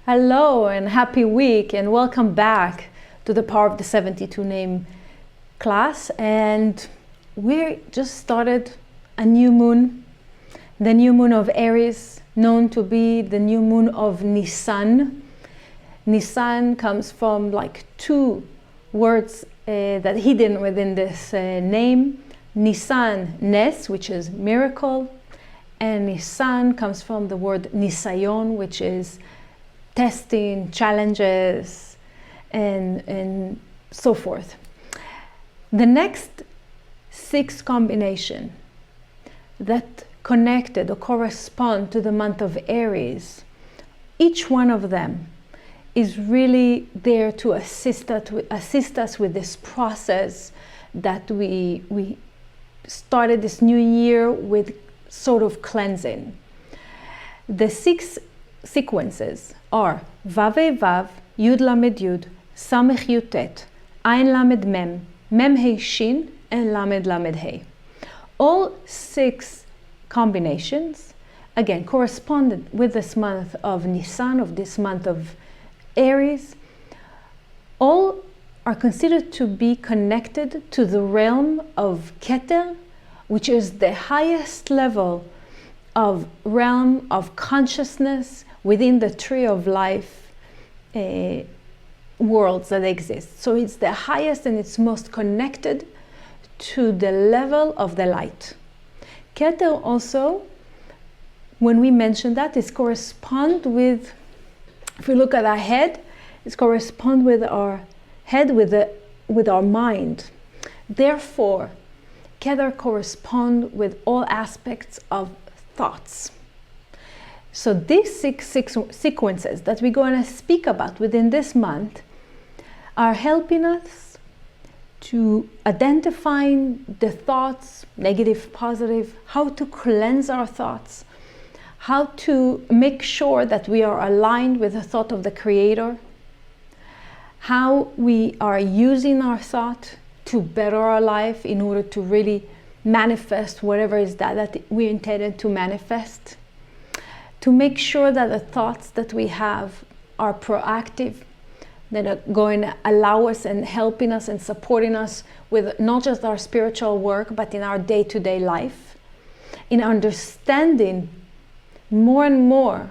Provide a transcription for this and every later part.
Hello and happy week, and welcome back to the Power of the 72 Name class. And we just started a new moon, the new moon of Aries, known to be the new moon of Nisan. Nisan comes from like two words that hidden within this name. Nisan, Nes, which is miracle, and Nisan comes from the word Nisayon, which is testing, challenges, and so forth. The next 6 combination that connected or correspond to the month of Aries, each one of them is really there to assist us with this process that we started this new year with sort of cleansing. The 6 sequences are Vav Vav, Yud Lamed Yud, Samech Yutet, Ayin Lamed Mem, Mem He Shin, and Lamed Lamed He. All 6 combinations, again, corresponded with this month of Nisan, of this month of Aries. All are considered to be connected to the realm of Keter, which is the highest level of realm of consciousness within the tree of life worlds that exist. So it's the highest and it's most connected to the level of the light. Keter also, when we mention that, is correspond with, if we look at our head, it's correspond with our head, with our mind. Therefore, Keter correspond with all aspects of thoughts. So these 6 sequences that we're going to speak about within this month are helping us to identify the thoughts, negative, positive, how to cleanse our thoughts, how to make sure that we are aligned with the thought of the Creator, how we are using our thought to better our life in order to really manifest whatever is that we intended to manifest, to make sure that the thoughts that we have are proactive, that are going to allow us and helping us and supporting us with not just our spiritual work, but in our day-to-day life, in understanding more and more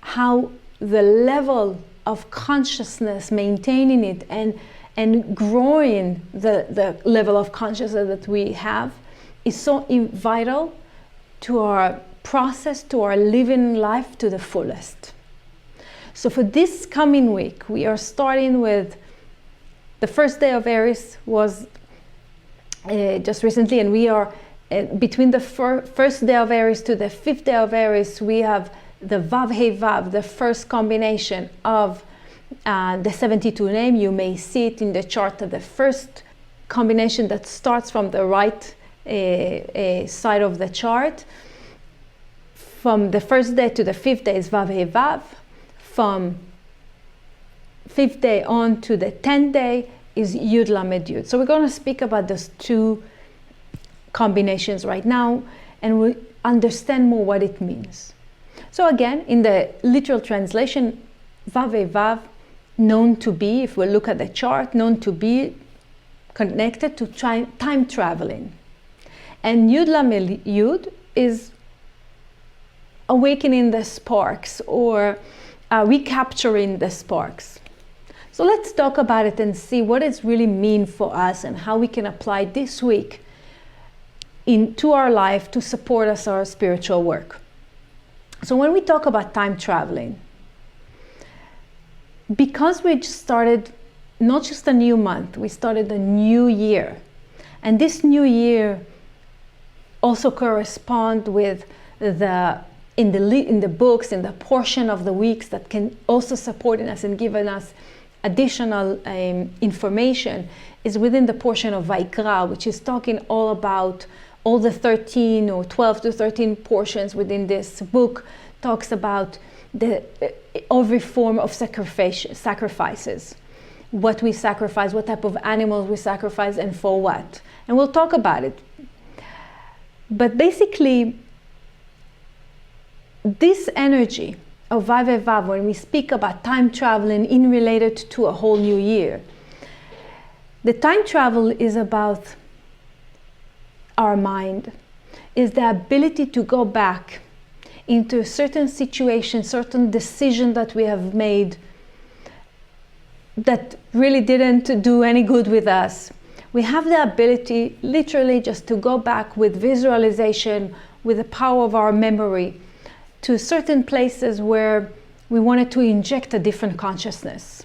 how the level of consciousness, maintaining it and growing the level of consciousness that we have is so vital to our process, to our living life to the fullest. So for this coming week, we are starting with the first day of Aries was just recently, and we are between the first day of Aries to the 5th day of Aries, we have the Vav He Vav, the first combination of the 72 name. You may see it in the chart, the first combination that starts from the right side of the chart. From the first day to the 5th day is Vav He Vav. From 5th day on to the 10th day is Yud Lamed Yud. So we're going to speak about those 2 combinations right now, and we'll understand more what it means. So again, in the literal translation, Vav He Vav, known to be, if we look at the chart, known to be connected to time traveling. And Yud Lamed Yud is awakening the sparks, or recapturing the sparks. So let's talk about it and see what it really means for us and how we can apply this week into our life to support us our spiritual work. So when we talk about time traveling, because we just started not just a new month, we started a new year. And this new year also corresponds with in the books, in the portion of the weeks that can also support us and giving us additional information, is within the portion of Vaikra, which is talking all about all the 13 or 12 to 13 portions within this book, talks about every form of sacrifices, what we sacrifice, what type of animals we sacrifice, and for what. And we'll talk about it. But basically, this energy of Vav Vav, when we speak about time traveling in related to a whole new year, the time travel is about our mind, is the ability to go back into a certain situation, certain decision that we have made that really didn't do any good with us. We have the ability literally just to go back with visualization, with the power of our memory, to certain places where we wanted to inject a different consciousness.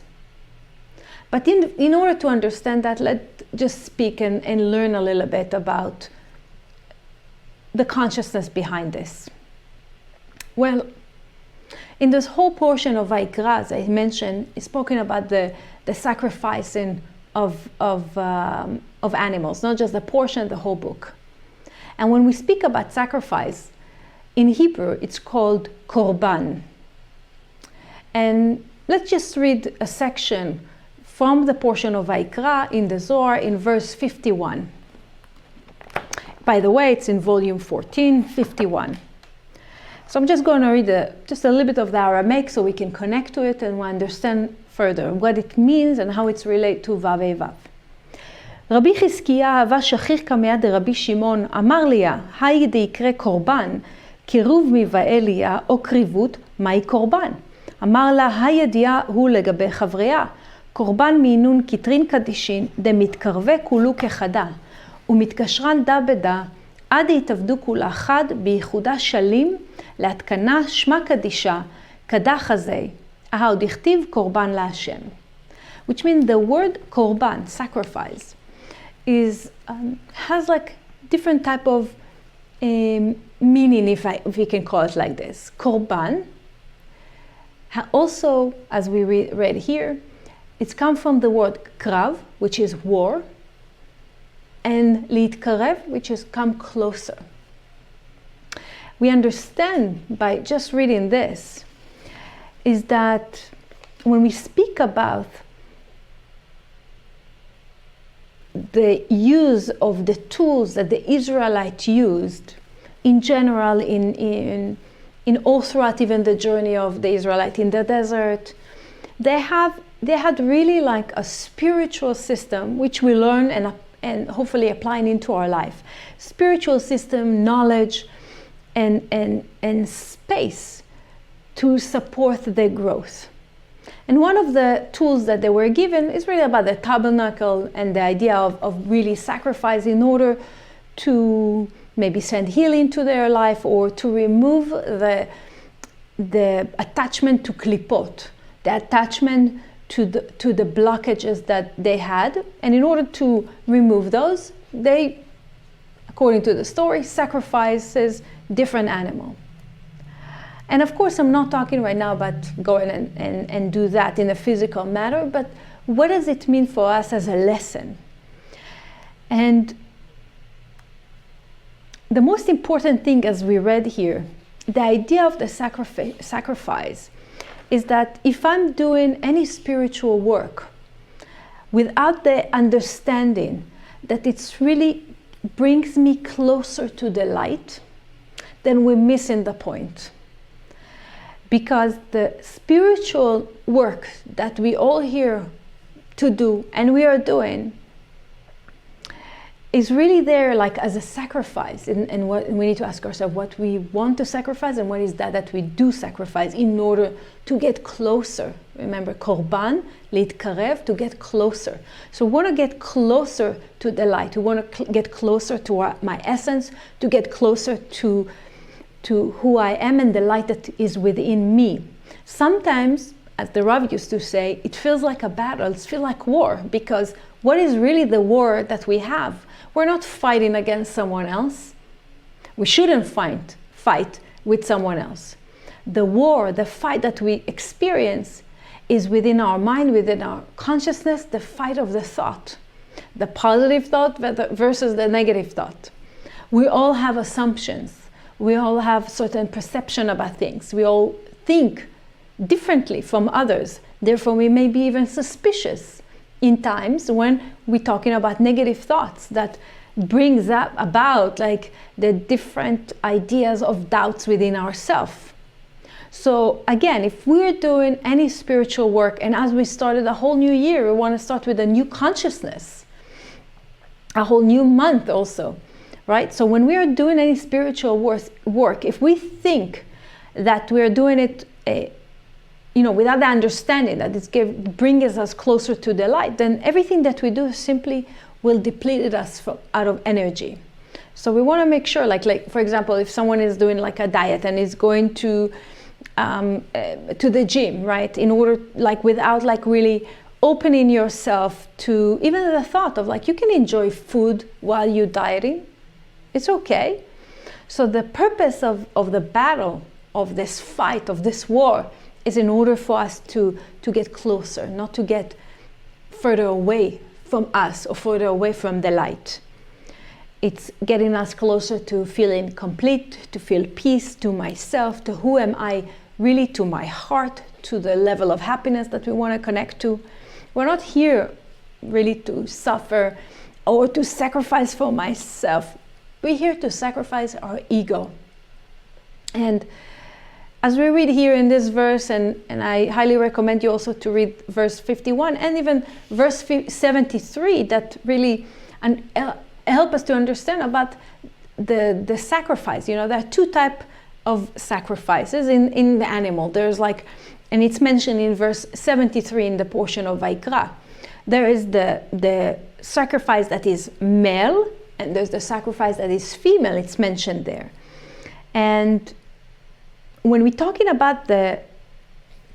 But in order to understand that, let's just speak and learn a little bit about the consciousness behind this. Well, in this whole portion of Vayikra, as I mentioned, is spoken about the sacrificing of animals, not just the portion, the whole book. And when we speak about sacrifice, in Hebrew, it's called korban. And let's just read a section from the portion of Vayikra in the Zohar in verse 51. By the way, it's in volume 14, 51. So I'm just going to read just a little bit of the Aramaic so we can connect to it and we understand further what it means and how it's related to Vav Vav. רבי חזקיה אהבה שכיח כמיד רבי שמעון אמר ליה, היי דיקרא קורבן, קירוב מבעליה או קריבות, מהי קורבן? אמר לה, הידיעה הוא לגבי חבריה, קורבן מינון קטרין קדישין, דמתקרבה כולו כחדה, ומתקשרן דה בדה, עד יתעבדו כולה חד, בייחודה שלים, להתקנה שמה קדישה, קדה חזה, עוד הכתיב קורבן להשם. Which means the word korban, sacrifice, has like different type of meaning, if we can call it like this. Korban, also, as we read here, it's come from the word krav, which is war, and litkarev, which is come closer. We understand by just reading this, is that when we speak about the use of the tools that the Israelites used in general in all throughout even the journey of the Israelites in the desert, they had really like a spiritual system which we learn and hopefully applying into our life. Spiritual system, knowledge, and space to support their growth. And one of the tools that they were given is really about the tabernacle and the idea of really sacrifice in order to maybe send healing to their life or to remove the attachment to klipot, the attachment to the blockages that they had. And in order to remove those, they, according to the story, sacrifices different animal. And of course, I'm not talking right now about going and do that in a physical matter, but what does it mean for us as a lesson? And the most important thing, as we read here, the idea of the sacrifice is that if I'm doing any spiritual work without the understanding that it's really brings me closer to the light, then we're missing the point. Because the spiritual work that we all here to do and we are doing is really there like as a sacrifice, and what we need to ask ourselves what we want to sacrifice and what is that we do sacrifice in order to get closer. Remember, korban, litkarev, to get closer. So we want to get closer to the light. We want to get closer to my essence, to get closer to who I am and the light that is within me. Sometimes, as the Rav used to say, it feels like a battle, it feels like war, because what is really the war that we have? We're not fighting against someone else. We shouldn't fight with someone else. The war, the fight that we experience is within our mind, within our consciousness, the fight of the thought. The positive thought versus the negative thought. We all have assumptions. We all have certain perception about things. We all think differently from others. Therefore, we may be even suspicious in times when we're talking about negative thoughts that brings up about like the different ideas of doubts within ourselves. So again, if we're doing any spiritual work, and as we started a whole new year, we want to start with a new consciousness, a whole new month also, right? So when we are doing any spiritual work, if we think that we're doing it, without the understanding that it's brings us closer to the light, then everything that we do simply will deplete us out of energy. So we want to make sure, like for example, if someone is doing like a diet and is going to the gym, right? In order, like without like really opening yourself to even the thought of like you can enjoy food while you're dieting. It's okay. So the purpose of the battle, of this fight, of this war, is in order for us to get closer, not to get further away from us or further away from the light. It's getting us closer to feeling complete, to feel peace, to myself, to who am I really, to my heart, to the level of happiness that we want to connect to. We're not here really to suffer or to sacrifice for myself. We're here to sacrifice our ego. And as we read here in this verse, and I highly recommend you also to read verse 51 and even verse 73, that really help us to understand about the sacrifice. There are two types of sacrifices in the animal. There's and it's mentioned in verse 73 in the portion of Vaikra. There is the sacrifice that is male, and there's the sacrifice that is female. It's mentioned there. And when we're talking about the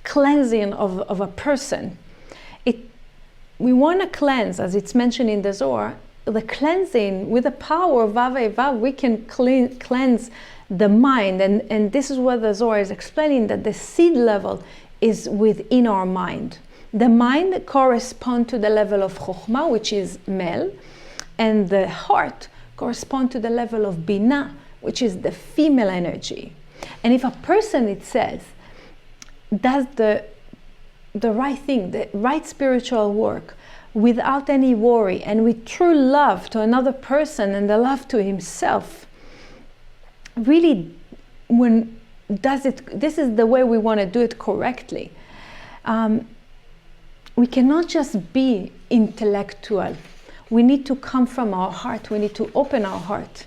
cleansing of a person, we want to cleanse, as it's mentioned in the Zohar, the cleansing with the power of Vav Vav, we can cleanse the mind. And this is what the Zohar is explaining, that the seed level is within our mind. The mind corresponds to the level of Chokhmah, which is male, and the heart corresponds to the level of Binah, which is the female energy. And if a person, it says, does the right thing, the right spiritual work, without any worry and with true love to another person and the love to himself, really, when does it, this is the way we want to do it correctly. We cannot just be intellectual. We need to come from our heart. We need to open our heart.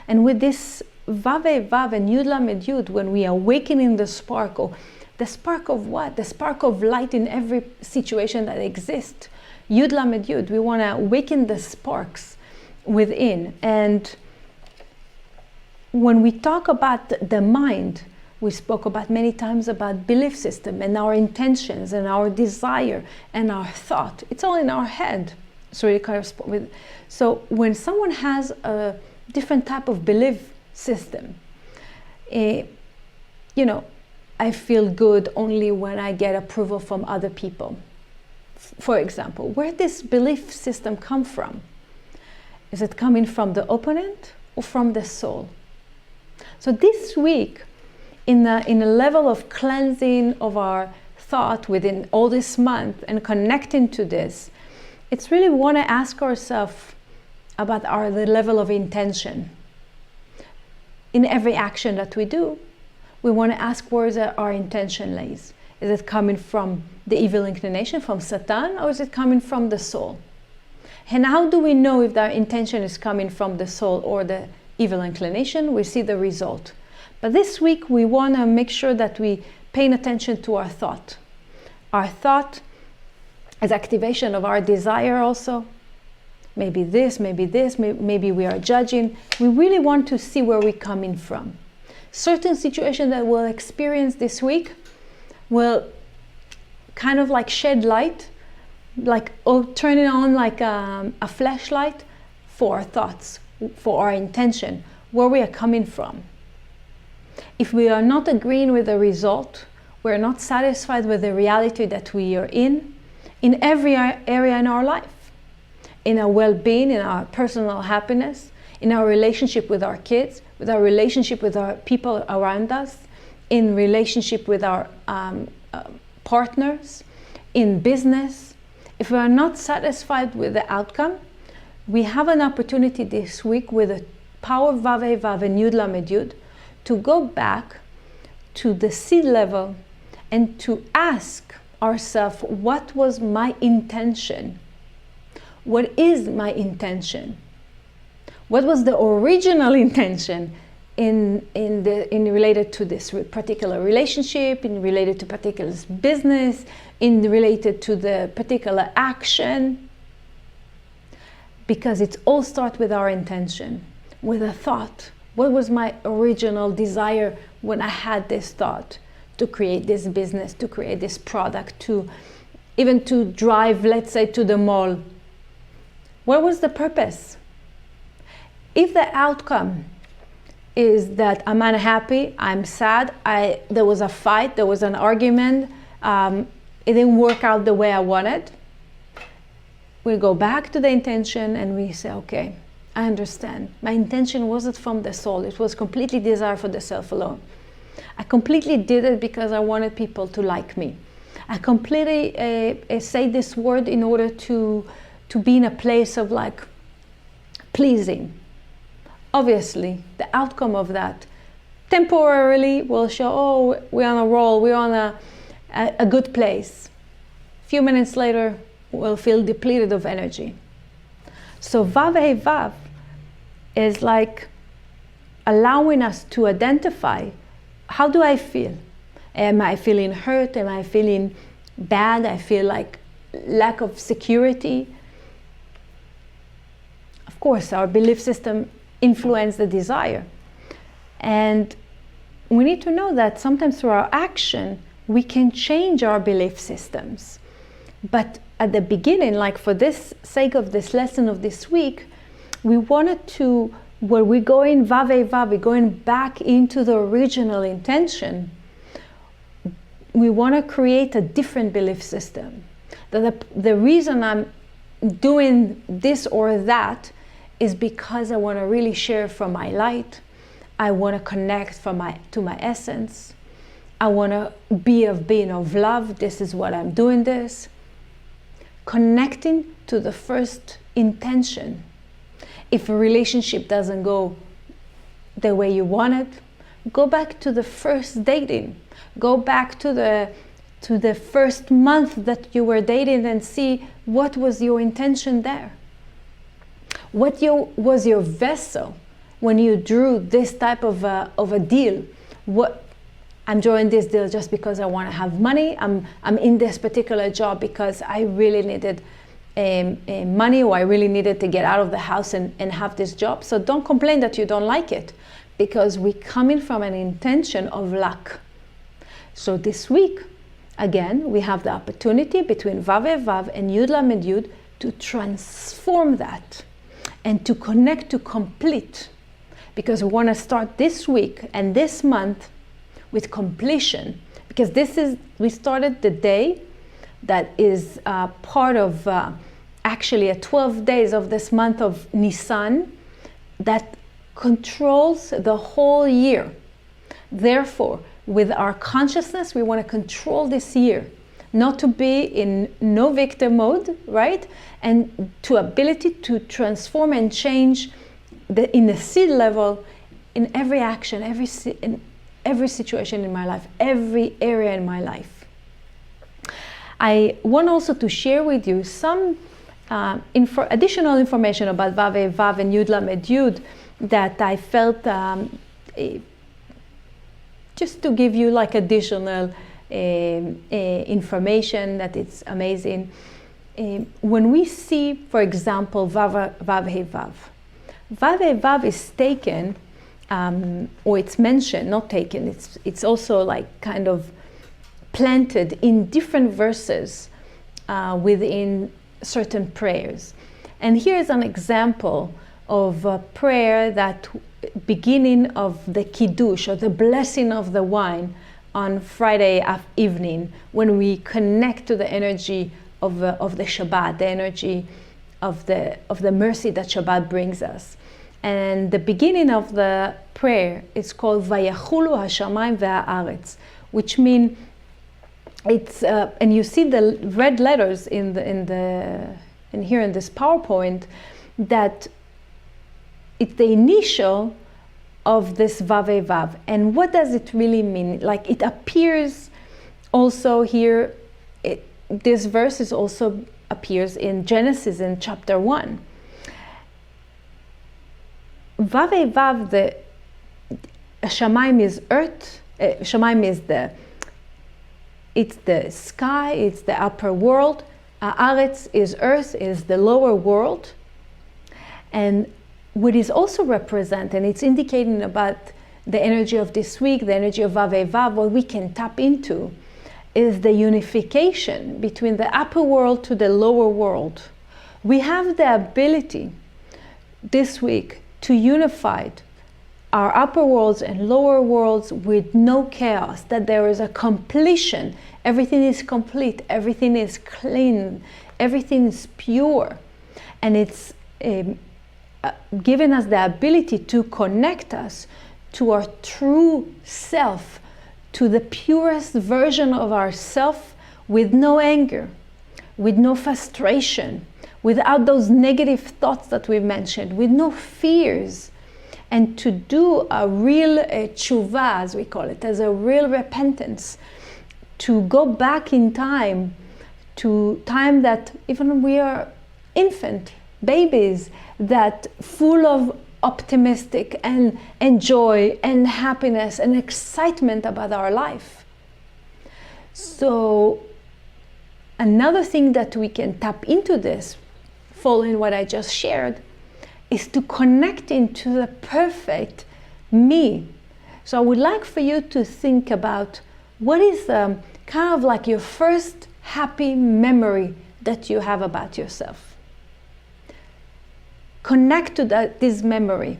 And with this Vav Vav and Yud Lamed Yud, when we awaken in the spark of what? The spark of light in every situation that exists. Yud Lamed Yud, we want to awaken the sparks within. And when we talk about the mind, we spoke about many times about belief system and our intentions and our desire and our thought. It's all in our head. So when someone has a different type of belief system, I feel good only when I get approval from other people. For example, where this belief system come from? Is it coming from the opponent or from the soul? So this week, in a level of cleansing of our thought within all this month and connecting to this, it's really want to ask ourselves about the level of intention. In every action that we do, we want to ask where our intention lays. Is it coming from the evil inclination, from Satan, or is it coming from the soul? And how do we know if our intention is coming from the soul or the evil inclination? We see the result. But this week, we want to make sure that we pay attention to our thought. Our thought is activation of our desire also. Maybe this, maybe we are judging. We really want to see where we're coming from. Certain situations that we'll experience this week will kind of like shed light, turn it on like a flashlight for our thoughts, for our intention, where we are coming from. If we are not agreeing with the result, we're not satisfied with the reality that we are in every area in our life. In our well-being, in our personal happiness, in our relationship with our kids, with our relationship with our people around us, in relationship with our partners, in business. If we are not satisfied with the outcome, we have an opportunity this week with the power of Vav Vav and Yud Lamed Yud to go back to the seed level and to ask ourselves, what was my intention? What is my intention? What was the original intention in related to this particular relationship, in related to particular business, in related to the particular action? Because it all starts with our intention, with a thought. What was my original desire when I had this thought to create this business, to create this product, to even to drive, let's say, to the mall? What was the purpose? If the outcome is that I'm unhappy, I'm sad, there was a fight, there was an argument, it didn't work out the way I wanted, we go back to the intention and we say, okay, I understand. My intention wasn't from the soul. It was completely desire for the self alone. I completely did it because I wanted people to like me. I completely say this word in order to be in a place of like pleasing. Obviously, the outcome of that temporarily will show, oh, we're on a roll, we're on a good place. A few minutes later, we'll feel depleted of energy. So Vav Hey Vav is like allowing us to identify, how do I feel? Am I feeling hurt? Am I feeling bad? I feel like lack of security. Of course, our belief system influences the desire. And we need to know that sometimes through our action, we can change our belief systems. But at the beginning, like for this sake of this lesson of this week, we wanted to, where we're going Vav Hey Vav, we're going back into the original intention. We want to create a different belief system. That the reason I'm doing this or that is because I want to really share from my light. I want to connect to my essence. I want to be of being of love. This is what I'm doing this. Connecting to the first intention. If a relationship doesn't go the way you want it, go back to the first dating. Go back to the first month that you were dating and see what was your intention there. What was your vessel when you drew this type of a deal? I'm drawing this deal just because I want to have money. I'm in this particular job because I really needed money, or I really needed to get out of the house and have this job. So don't complain that you don't like it, because we're coming from an intention of lack. So this week, again, we have the opportunity between Vav Hey Vav and Yud Lamed Yud to transform that and to connect to complete. Because we want to start this week and this month with completion. Because we started the day that is part of actually 12 days of this month of Nisan that controls the whole year. Therefore, with our consciousness, we want to control this year, not to be in no victim mode, right? And to ability to transform and change in the seed level, in every action, in every situation in my life, every area in my life. I want also to share with you some additional information about Vav Hey Vav and Yud Lamed Yud that I felt just to give you like additional information that it's amazing. When we see, for example, Vav Hey Vav. Vav Hey Vav is taken, or it's mentioned, not taken, it's also like kind of planted in different verses within certain prayers. And here's an example of a prayer that beginning of the Kiddush, or the blessing of the wine, on Friday evening, when we connect to the energy of the Shabbat, the energy of the mercy that Shabbat brings us. And the beginning of the prayer is called Vayachulu Hashamayim ve'haaretz, which means it's and you see the red letters in here in this PowerPoint, that it's the initial of this Vav Vav. And what does it really mean? Like, it appears also here, this verse is also appears in Genesis in chapter 1. Vav Vav, the Shamayim is earth, Shamayim is it's the sky, it's the upper world. Haaretz is earth, is the lower world. And what is also represented, and it's indicating about the energy of this week, the energy of Vav Vav, what we can tap into, is the unification between the upper world to the lower world. We have the ability this week to unify our upper worlds and lower worlds with no chaos, that there is a completion. Everything is complete, everything is clean, everything is pure. And it's given us the ability to connect us to our true self, to the purest version of ourself, with no anger, with no frustration, without those negative thoughts that we've mentioned, with no fears, and to do a real tshuva, as we call it, as a real repentance, to go back in time, to time that even when we are infant, babies, that full of optimistic and joy and happiness and excitement about our life. So another thing that we can tap into this, following what I just shared, is to connect into the perfect me. So I would like for you to think about what is kind of like your first happy memory that you have about yourself. Connect to this memory.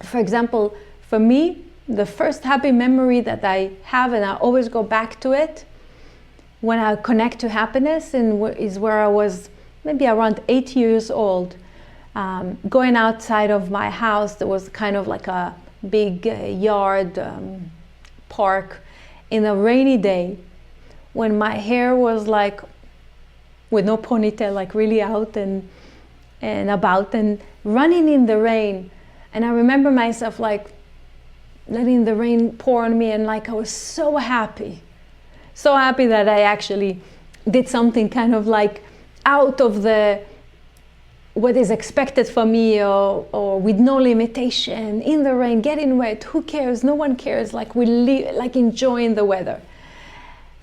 For example, for me, the first happy memory that I have, and I always go back to it when I connect to happiness, is where I was maybe around 8 years old, going outside of my house. There was kind of like a big yard, park, in a rainy day, when my hair was like with no ponytail, like really out and about, and running in the rain. And I remember myself like letting the rain pour on me, and like I was so happy that I actually did something kind of like out of what is expected for me, or with no limitation, in the rain, getting wet. Who cares? No one cares. Like like enjoying the weather.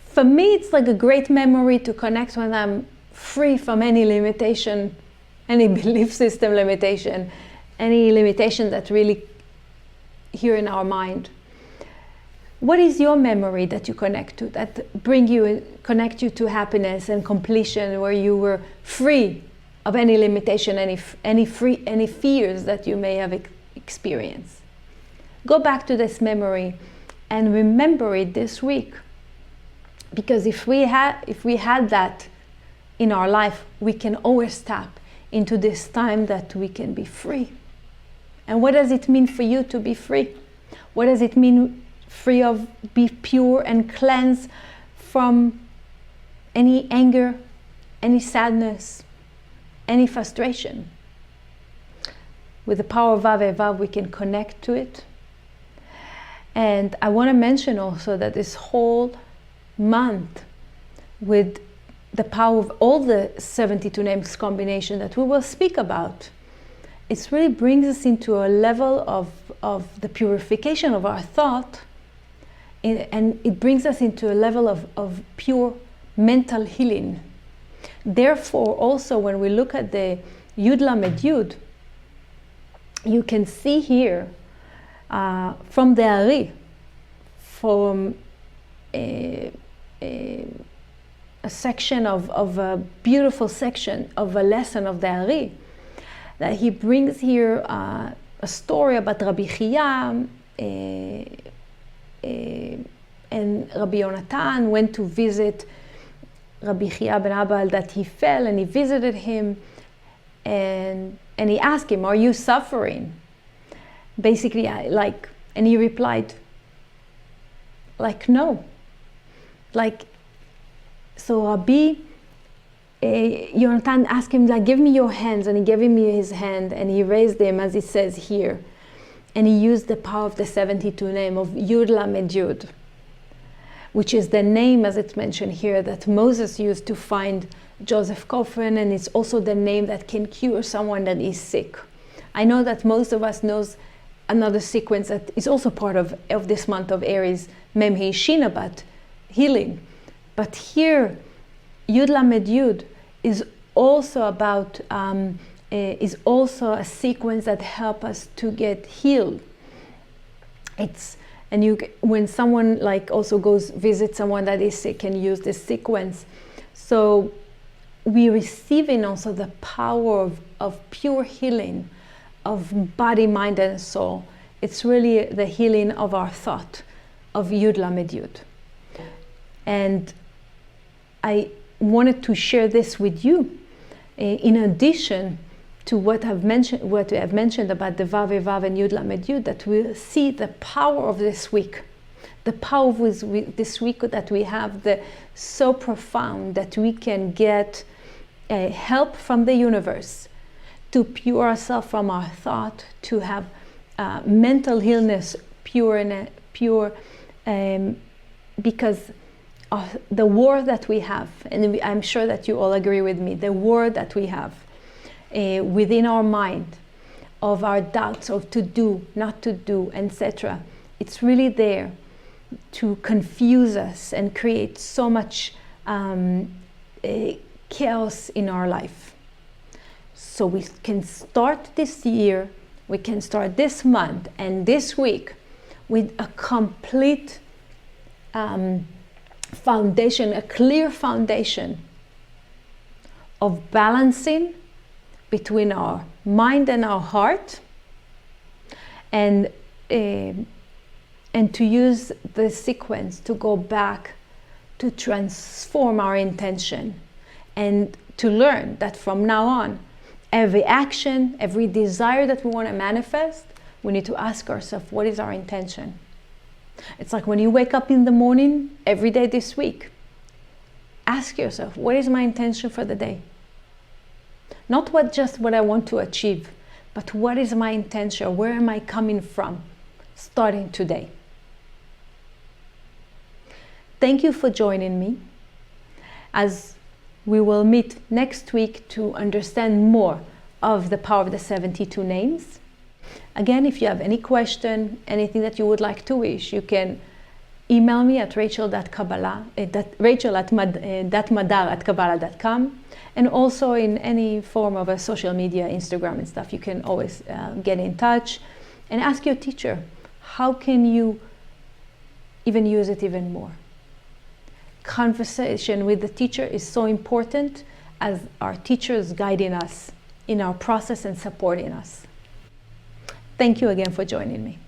For me, it's like a great memory to connect when I'm free from any limitation, any belief system limitation, any limitation that really here in our mind. What is your memory that you connect to, that connect you to happiness and completion, where you were free of any limitation, any fears that you may have experienced? Go back to this memory and remember it this week, because if we had that in our life, we can always tap into this time that we can be free. And what does it mean for you to be free? What does it mean free of, be pure and cleansed from any anger, any sadness, any frustration? With the power of Vav Vav, we can connect to it. And I want to mention also that this whole month, with the power of all the 72 names combination that we will speak about, it really brings us into a level of the purification of our thought, and it brings us into a level of pure mental healing. Therefore, also when we look at the Yud Lamed Yud, you can see here from the Ari, from a section of a beautiful section of a lesson of the Ari, that he brings here a story about Rabbi Chia, and Rabbi Yonatan went to visit Rabbi Chia ben Abal, that he fell, and he visited him, and he asked him, "Are you suffering?" Basically, and he replied, no. So Rabbi Yonatan asked him, "Give me your hands," and he gave him his hand, and he raised them, as it says here. And he used the power of the 72 name of Yud Lamed Yud, which is the name, as it's mentioned here, that Moses used to find Joseph Coffin, and it's also the name that can cure someone that is sick. I know that most of us knows another sequence that is also part of this month of Aries, Mem He Shin, about healing. But here, Yud Lamed Yud is also about is also a sequence that helps us to get healed. When someone like also goes visit someone that is sick and use this sequence, so we receiving also the power of pure healing of body, mind, and soul. It's really the healing of our thought, of Yud Lamed Yud. And I wanted to share this with you, in addition to what we have mentioned about the Vav Vav and Yud Lamed Yud, that we'll see the power of this week. The power of this week that we have, so profound that we can get help from the universe to pure ourselves from our thought, to have mental illness pure, because the war that we have, and I'm sure that you all agree with me, the war that we have within our mind, of our doubts of to do, not to do, etc. It's really there to confuse us and create so much chaos in our life. So we can start this year, we can start this month and this week with a complete foundation, a clear foundation of balancing between our mind and our heart, and to use the sequence to go back to transform our intention, and to learn that from now on, every action, every desire that we want to manifest, we need to ask ourselves, what is our intention? It's like when you wake up in the morning, every day this week, ask yourself, what is my intention for the day? Not just what I want to achieve, but what is my intention? Where am I coming from, starting today? Thank you for joining me, as we will meet next week to understand more of the power of the 72 names. Again, if you have any question, anything that you would like to wish, you can email me at rachel.madar@kabbalah.com, and also in any form of a social media, Instagram and stuff. You can always get in touch and ask your teacher, how can you even use it even more? Conversation with the teacher is so important, as our teacher is guiding us in our process and supporting us. Thank you again for joining me.